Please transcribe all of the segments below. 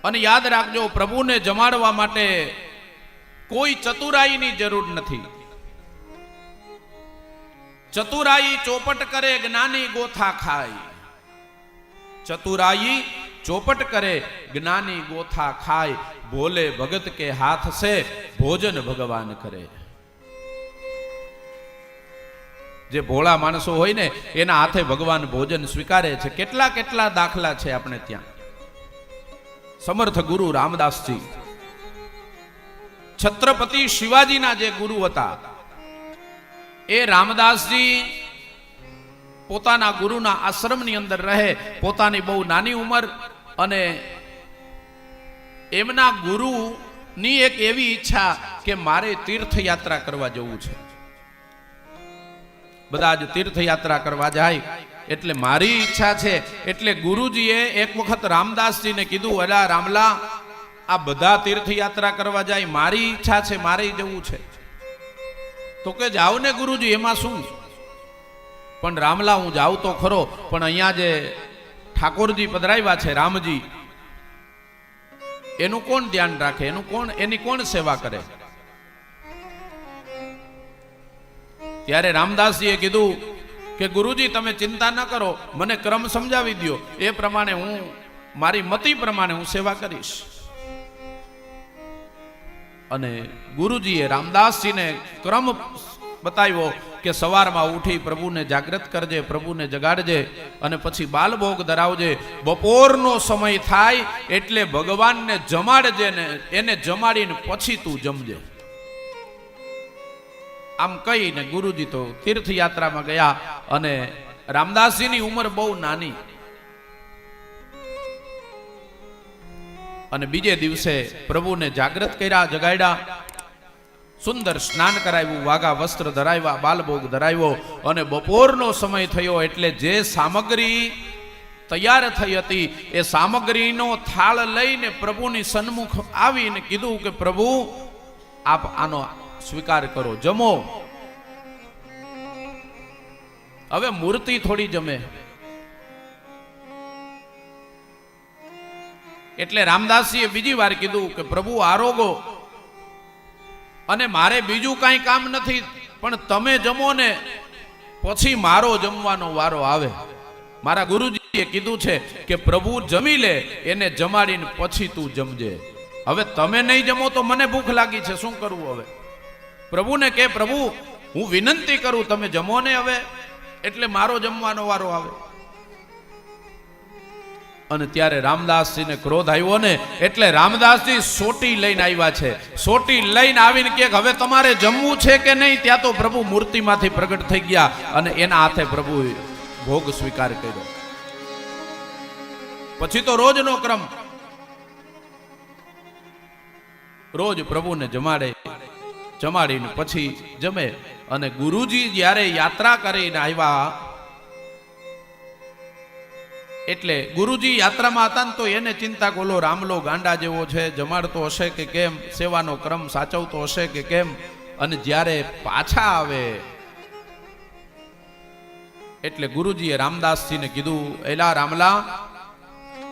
અને યાદ રાખજો, પ્રભુને જમાડવા માટે કોઈ ચતુરાઈની જરૂર નથી. ચતુરાઈ ચોપટ કરે, જ્ઞાની ગોથા ખાય. ચતુરાઈ ચોપટ કરે, જ્ઞાની ગોથા ખાય. ભોલે ભગત કે હાથ સે ભોજન ભગવાન કરે. જે ભોળા માણસો હોય ને એના હાથે ભગવાન ભોજન સ્વીકારે છે. કેટલા કેટલા દાખલા છે આપણે ત્યાં. સમર્થ ગુરુ રામદાસજી, છત્રપતિ શિવાજીના જે ગુરુ હતા, એ રામદાસજી પોતાના ગુરુના આશ્રમની અંદર રહે. પોતાની બહુ નાની ઉંમર અને એમના ગુરુની એક એવી ઈચ્છા કે મારે તીર્થયાત્રા કરવા જવું છે. બધા જ તીર્થયાત્રા કરવા જાય એટલે મારી ઈચ્છા છે. એટલે ગુરુજીએ એક વખત રામદાસજીને કીધું, અલા રામલા, આ બધા તીર્થયાત્રા કરવા જાય, મારી ઈચ્છા છે, મારે જવું છે. તો કે જાઓ ને ગુરુજી, એમાં શું? પણ રામલા, હું જાઉં તો ખરો, પણ અહીંયા જે ઠાકોરજી પધરાવ્યા છે, રામજી, એનું કોણ ધ્યાન રાખે? એની કોણ સેવા કરે? ત્યારે રામદાસજીએ કીધું કે ગુરુજી, તમે ચિંતા ન કરો, મને ક્રમ સમજાવી દો, એ પ્રમાણે હું મારી મતિ પ્રમાણે હું સેવા કરીશ. અને ગુરુજીએ રામદાસજીને ક્રમ બતાવ્યો કે સવારમાં ઉઠી પ્રભુને જાગૃત કરજે, પ્રભુને જગાડજે, અને પછી બાલભોગ ધરાવજે. બપોરનો સમય થાય એટલે ભગવાનને જમાડજે ને એને જમાડીને પછી તું જમજે. આમ કહીને ગુરુજી તો તીર્થયાત્રામાં ગયા. અને રામદાસજીની ઉંમર બહુ નાની. અને બીજે દિવસે પ્રભુને જાગૃત કર્યા, જગાડ્યા, સુંદર સ્નાન કરાવ્યું, વાઘા વસ્ત્ર ધરાવ્યા, બાલભોગ ધરાવ્યો. અને બપોરનો સમય થયો એટલે જે સામગ્રી તૈયાર થઈ હતી એ સામગ્રીનો થાળ લઈને પ્રભુની સન્મુખ આવીને કીધું કે પ્રભુ, આપ આનો સ્વીકાર કરો, જમો. હવે મૂર્તિ થોડી જમે. એટલે રામદાસજીએ બીજી વાર કીધું કે પ્રભુ આરોગો, અને મારે બીજું કાંઈ કામ નથી, પણ તમે જમો ને પછી મારો જમવાનો વારો આવે. મારા ગુરુજીએ કીધું છે કે પ્રભુ જમી લે, એને જમાડીને પછી તું જમજે. હવે તમે નહીં જમો તો મને ભૂખ લાગી છે, શું કરવું હવે? પ્રભુને કે પ્રભુ, હું વિનંતી કરું, તમે જમો ને હવે, એટલે મારો જમવાનો વારો આવે. અને ત્યારે રામદાસજીને ક્રોધ આવ્યો ને એટલે રામદાસજી સોટી લઈને આવ્યા છે. સોટી લઈને આવીને કે હવે તમારે જમવું છે કે નહીં? ત્યાં તો પ્રભુ મૂર્તિમાંથી પ્રગટ થઈ ગયા અને એના હાથે પ્રભુ ભોગ સ્વીકાર કર્યો. પછી તો રોજનો ક્રમ, રોજ પ્રભુને જમાડે, જમાડીને પછી જમે. અને ગુરુજી જ્યારે યાત્રા કરીને આવ્યા એટલે ગુરુજી યાત્રામાં હતા ને તો એને ચિંતા, બોલો રામલો ગાંડા જેવો છે, જમાડતો હશે કે કેમ, સેવાનો ક્રમ સાચવતો હશે કે કેમ. અને જ્યારે પાછા આવે એટલે ગુરુજીએ રામદાસજીને કીધું, એલા રામલા,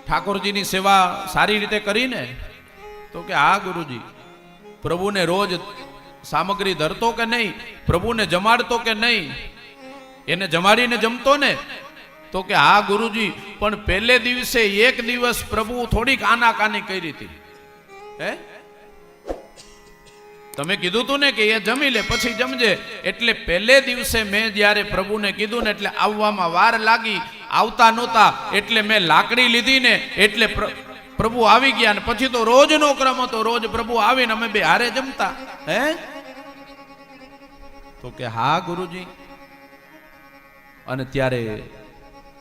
ઠાકોરજીની સેવા સારી રીતે કરીને? તો કે હા ગુરુજી. પ્રભુને રોજ સામગ્રી ધરતો કે નહીં? પ્રભુને જમાડતો કે નહીં? એને જમાડીને જમતો ને? તો કે હા ગુરુજી, પણ પહેલે દિવસે એક દિવસ પ્રભુ થોડીક આનાકાની કરી હતી. હે, તમે કીધું તું ને કે એ જમી લે પછી જમજે. એટલે પહેલે દિવસે મેં જ્યારે પ્રભુને કીધું ને એટલે આવવામાં વાર લાગી, આવતા નહોતા, એટલે મેં લાકડી લીધી ને એટલે પ્રભુ આવી ગયા. ને પછી તો રોજનો ક્રમ હતો, રોજ પ્રભુ આવીને અમે બે હારે જમતા. હે, તો કે હા ગુરુજી. અને ત્યારે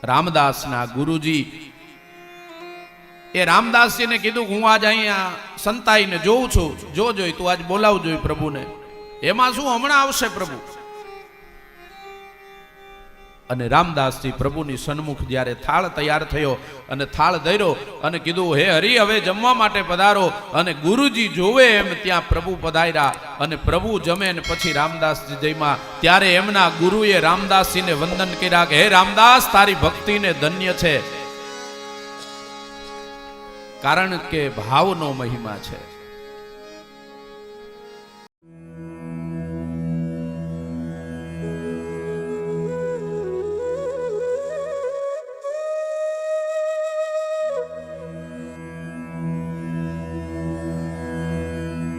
રામદાસના ગુરુજી એ રામદાસજીને કીધું, હું આજ અહીંયા સંતાઈને જોઉં છું, જોઈ તું આજ બોલાવજો પ્રભુને. એમાં શું, હમણાં આવશે પ્રભુ. અને રામદાસજી પ્રભુની સન્મુખ જ્યારે થાળ તૈયાર થયો અને થાળ ધર્યો અને કીધું, હે હરિ, હવે જમવા માટે પધારો. અને ગુરુજી જોવે એમ ત્યાં પ્રભુ પધાર્યા અને પ્રભુ જમે ને પછી રામદાસજી જમ્યા. ત્યારે એમના ગુરુએ રામદાસજીને વંદન કર્યા કે હે રામદાસ, તારી ભક્તિને ધન્ય છે. કારણ કે ભાવનો મહિમા છે.